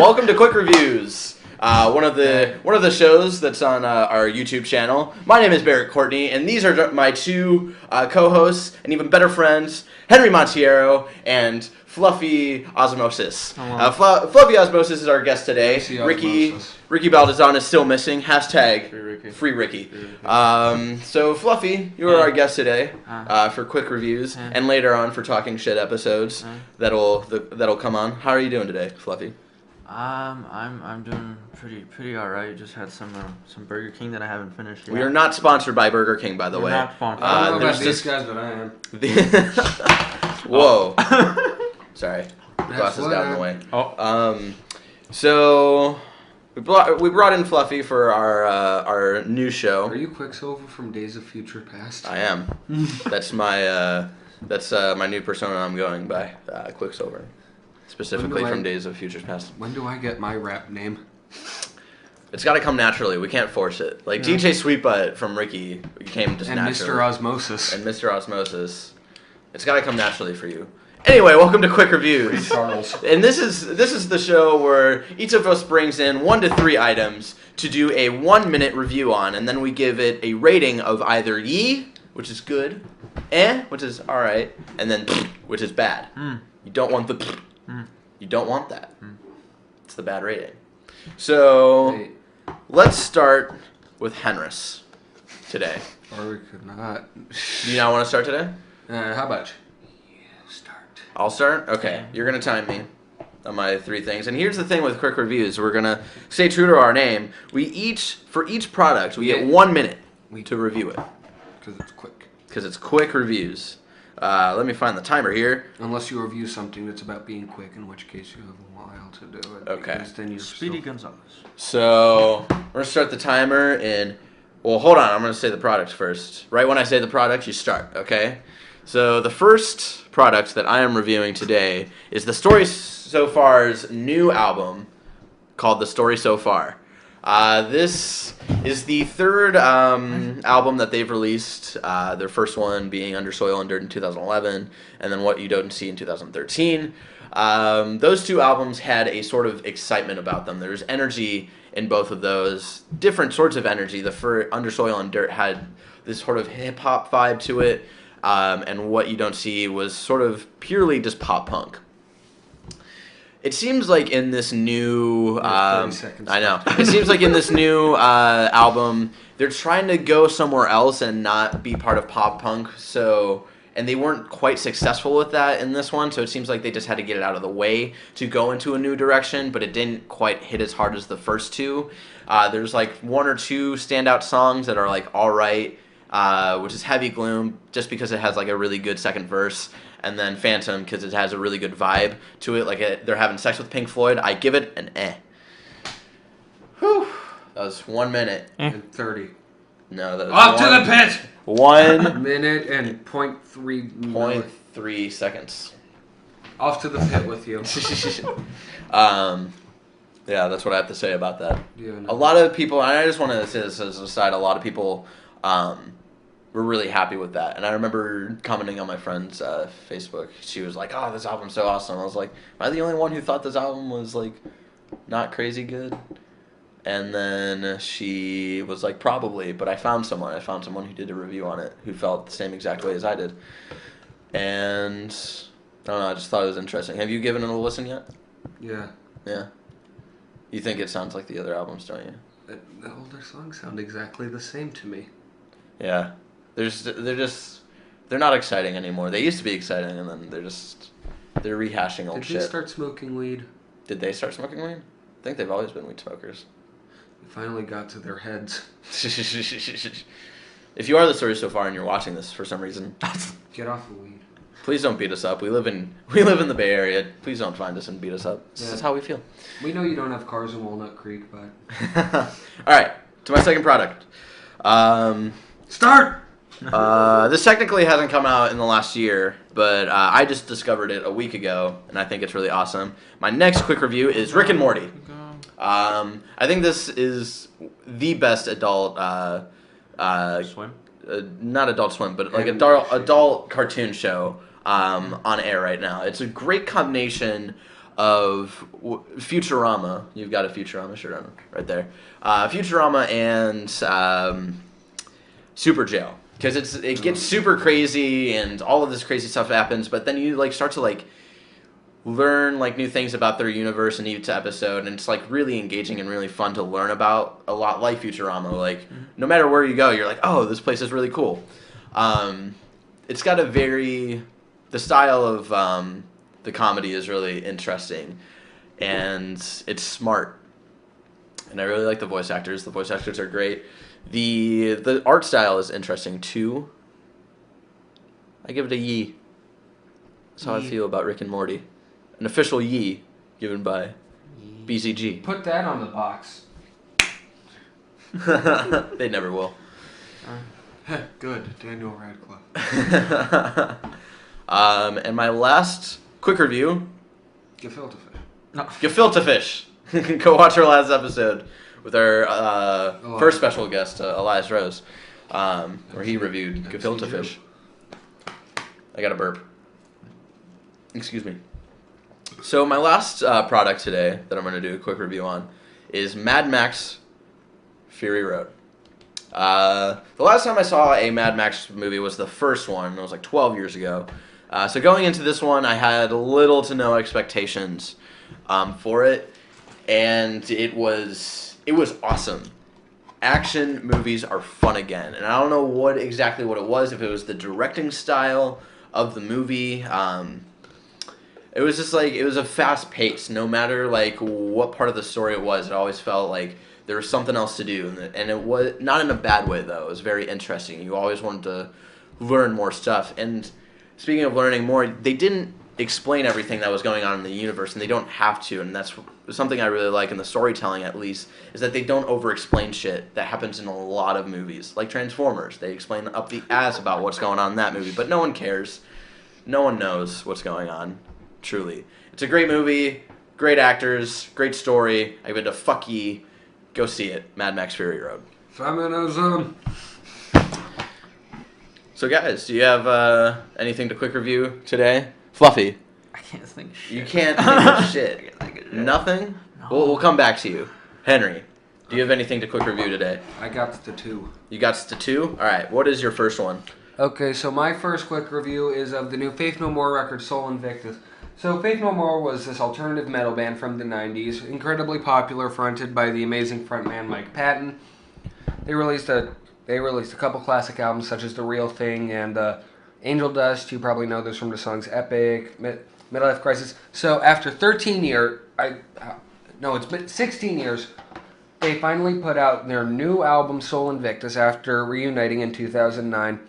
welcome to Quick Reviews, one of the shows that's on our YouTube channel. My name is Barrett Courtney, and these are my two co-hosts and even better friends, Henry Montiero and Fluffy Osmosis. Fluffy Osmosis is our guest today. Ricky Baldazan is still missing. Hashtag Free Ricky. So Fluffy, you are our guest today for Quick Reviews and later on for Talking Shit episodes that'll come on. How are you doing today, Fluffy? I'm doing pretty alright. Just had some Burger King that I haven't finished yet. We are not sponsored by Burger King, by the way. Not sponsored. I don't know about these guys, but I am. Whoa. Sorry. Glasses got in the way. So we brought in Fluffy for our new show. Are you Quicksilver from Days of Future Past? I am. That's my new persona I'm going by, Quicksilver. Specifically from Days of Futures Past. When do I get my rap name? It's got to come naturally. We can't force it. Like DJ Sweetbutt from Ricky came just naturally. And Mr. Osmosis. And Mr. Osmosis. It's got to come naturally for you. Anyway, welcome to Quick Reviews. Charles. And this is the show where each of us brings in 1 to 3 items to do a 1-minute review on, and then we give it a rating of either yee, which is good, which is all right, and then which is bad. You don't want the You don't want that. It's the bad rating. So let's start with Henris today. Or we could not. Do you not want to start today? How about you start? I'll start? Okay. You're going to time me on my 3 things. And here's the thing with Quick Reviews. We're going to stay true to our name. For each product, we get 1 minute to review it. Because it's quick. Because it's Quick Reviews. Let me find the timer here. Unless you review something that's about being quick, in which case you have a while to do it. Okay. Then you're Speedy Gonzalez. So we're going to start the timer in... Well, hold on. I'm going to say the product first. Right when I say the product, you start, okay? So the first product that I am reviewing today is The Story So Far's new album called The Story So Far. This is the third album that they've released, their first one being Under Soil and Dirt in 2011, and then What You Don't See in 2013. Those 2 albums had a sort of excitement about them. There's energy in both of those, different sorts of energy. The Under Soil and Dirt had this sort of hip-hop vibe to it, and What You Don't See was sort of purely just pop-punk. It seems like in this new, 30 seconds. I know. It seems like in this new album, they're trying to go somewhere else and not be part of pop punk. And they weren't quite successful with that in this one. So it seems like they just had to get it out of the way to go into a new direction. But it didn't quite hit as hard as the first 2. There's like 1 or 2 standout songs that are like all right, which is Heavy Gloom, just because it has like a really good second verse. And then Phantom, because it has a really good vibe to it. Like they're having sex with Pink Floyd. I give it an Whew. That was 1 minute. And 30. No, that was Off to the pit! 1 minute and 0.3 seconds. Off to the pit with you. Yeah, that's what I have to say about that. Yeah, no. A lot of people, and I just want to say this as an aside, a lot of people were really happy with that. And I remember commenting on my friend's Facebook. She was like, "Oh, this album's so awesome." I was like, "Am I the only one who thought this album was like not crazy good?" And then she was like, "Probably," but I found someone who did a review on it who felt the same exact way as I did. And I don't know, I just thought it was interesting. Have you given it a listen yet? Yeah. Yeah. You think it sounds like the other albums, don't you? The older songs sound exactly the same to me. Yeah. They're not exciting anymore. They used to be exciting, and then they're rehashing old shit. Did they start smoking weed? Did they start smoking weed? I think they've always been weed smokers. They finally got to their heads. If you are The Story So Far and you're watching this for some reason, Get off the weed. please don't beat us up. We live in the Bay Area. Please don't find us and beat us up. This is how we feel. We know you don't have cars in Walnut Creek, but... All right, to my second product. Start! This technically hasn't come out in the last year, but I just discovered it a week ago, and I think it's really awesome. My next quick review is Rick and Morty. I think this is the best adult, Swim? not Adult Swim, but like adult cartoon show on air right now. It's a great combination of Futurama. You've got a Futurama shirt on right there. Futurama and Super Jail, because it gets super crazy and all of this crazy stuff happens, but then you like start to like learn like new things about their universe in each episode, and it's like really engaging and really fun to learn about, a lot like Futurama. Like no matter where you go, you're like, oh, this place is really cool. It's got the style of the comedy is really interesting, and it's smart, and I really like the voice actors. The voice actors are great. The art style is interesting too. I give it a yee. That's how I feel about Rick and Morty. An official yee given by BCG. Put that on the box. They never will. Good, Daniel Radcliffe. And my last quick review. Gefilte fish. No. Gefilte fish. Go watch our last episode with our first special guest, Elias Rose, where he reviewed gefilte fish. I got a burp. Excuse me. So my last product today that I'm going to do a quick review on is Mad Max Fury Road. The last time I saw a Mad Max movie was the first one. It was like 12 years ago. So going into this one, I had little to no expectations for it, and it was awesome. Action movies are fun again, and I don't know exactly what it was. If it was the directing style of the movie, it was just like it was a fast pace. No matter like what part of the story it was, it always felt like there was something else to do, and it was not in a bad way though. It was very interesting. You always wanted to learn more stuff. And speaking of learning more, they didn't explain everything that was going on in the universe, and they don't have to. And that's something I really like in the storytelling, at least, is that they don't over-explain shit that happens in a lot of movies, like Transformers. They explain up the ass about what's going on in that movie, but no one cares. No one knows what's going on. Truly, it's a great movie, great actors, great story. I give it a fuck ye. Go see it, Mad Max Fury Road. Feminism. So guys, do you have anything to quick review today? Fluffy, I can't think of shit. you can't think of shit. I can't think of shit. Nothing? No. We'll come back to you. Henry, do you have anything to quick review today? I got the 2. You got the 2? Alright, what is your first one? Okay, so my first quick review is of the new Faith No More record, Soul Invictus. So Faith No More was this alternative metal band from the 90s, incredibly popular, fronted by the amazing frontman Mike Patton. They released a couple classic albums such as The Real Thing and Angel Dust. You probably know this from the songs Epic, Midlife Crisis. So after 13 years, it's been 16 years, they finally put out their new album Soul Invictus after reuniting in 2009.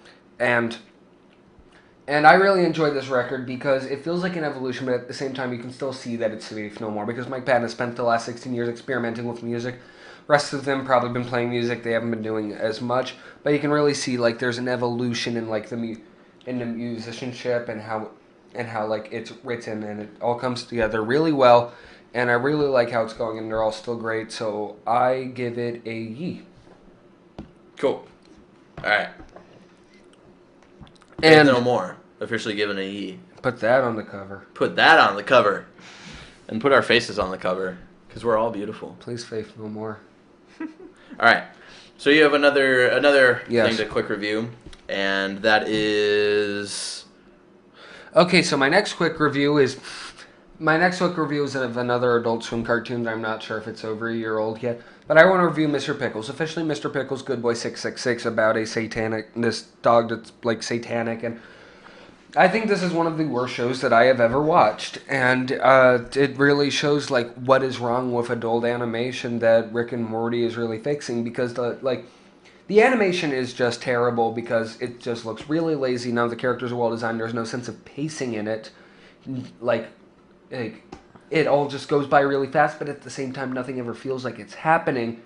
And I really enjoyed this record because it feels like an evolution, but at the same time you can still see that it's Faith No More, because Mike Patton has spent the last 16 years experimenting with music. Rest of them probably been playing music, they haven't been doing as much, but you can really see like there's an evolution in like the musicianship and how like it's written, and it all comes together really well, and I really like how it's going, and they're all still great, so I give it a yee. Cool. Alright. And No More. Officially given a yee. put that on the cover. Put that on the cover. And put our faces on the cover. Because we're all beautiful. Please, Faith No More. Alright. So you have another Yes. thing to quick review. And that is... Okay, so my next quick review is of another Adult Swim cartoon. I'm not sure if it's over a year old yet, but I want to review Mr. Pickles, officially Mr. Pickles Good Boy 666, about this dog that's like satanic, and I think this is one of the worst shows that I have ever watched, and it really shows like what is wrong with adult animation that Rick and Morty is really fixing, because the animation is just terrible because it just looks really lazy. None of the characters are well designed. There's no sense of pacing in it. Like it all just goes by really fast, but at the same time, nothing ever feels like it's happening.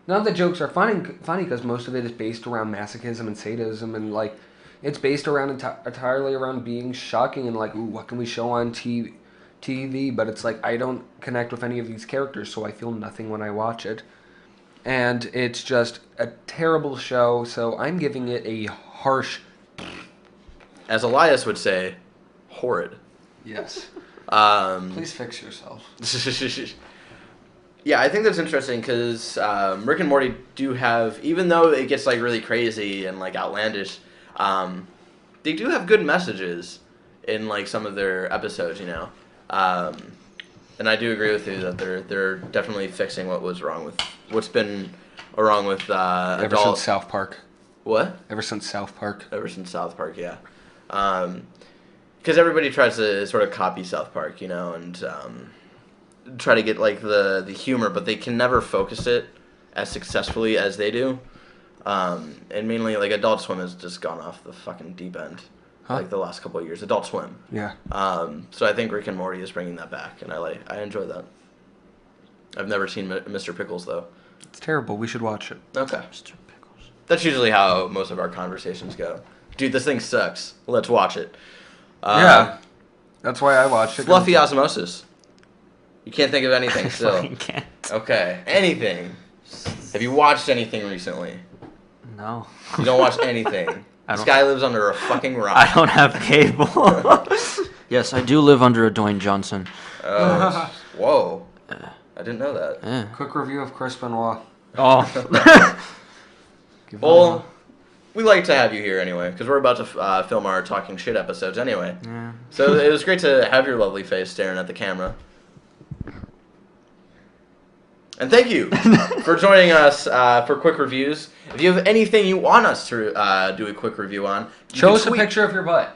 None of the jokes are funny because most of it is based around masochism and sadism, and like it's based around entirely around being shocking and like, ooh, what can we show on TV? But it's like I don't connect with any of these characters, so I feel nothing when I watch it. And it's just a terrible show, so I'm giving it a harsh... As Elias would say, horrid. Yes. Please fix yourself. Yeah, I think that's interesting because Rick and Morty do have, even though it gets like really crazy and like outlandish, they do have good messages in like some of their episodes, you know. And I do agree with you that they're definitely fixing what's been wrong with Ever since South Park. What? Ever since South Park. Ever since South Park, yeah. Because everybody tries to sort of copy South Park, you know, and try to get like the humor, but they can never focus it as successfully as they do. And mainly like Adult Swim has just gone off the fucking deep end, like the last couple of years. Adult Swim. Yeah. So I think Rick and Morty is bringing that back, and I enjoy that. I've never seen Mr. Pickles though. It's terrible. We should watch it. Okay. Mr. Pickles. That's usually how most of our conversations go. Dude, this thing sucks. Let's watch it. Yeah. That's why I watched it. Fluffy Osmosis. You can't think of anything still. fucking can't. Okay. Anything. Have you watched anything recently? No. You don't watch anything. This guy lives under a fucking rock. I don't have cable. Yes, I do live under a Dwayne Johnson. Whoa. I didn't know that. Yeah. Quick review of Chris Benoit. Oh. Well, we like to have you here anyway, because we're about to film our Talking Shit episodes anyway. Yeah. So it was great to have your lovely face staring at the camera. And thank you for joining us for quick reviews. If you have anything you want us to do a quick review on, Show us a picture of your butt.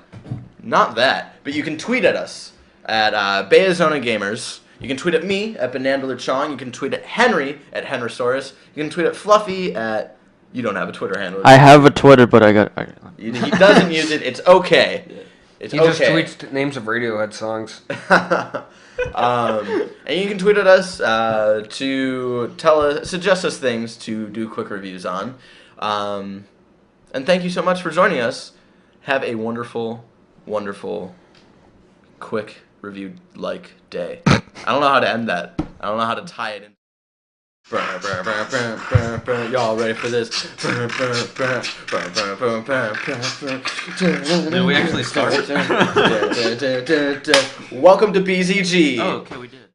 Not that, but you can tweet at us at Bayazona Gamers. You can tweet at me at Banandler Chong. You can tweet at Henry at Henrosaurus. You can tweet at Fluffy at... You don't have a Twitter handle. I have a Twitter, but He doesn't use it. It's okay. It's He okay. just tweets names of Radiohead songs. And you can tweet at us to suggest us things to do quick reviews on. And thank you so much for joining us. Have a wonderful, wonderful, quick review-like day. I don't know how to end that. I don't know how to tie it in. Y'all ready for this? Did we actually start? Welcome to BZG. Oh, okay, we did.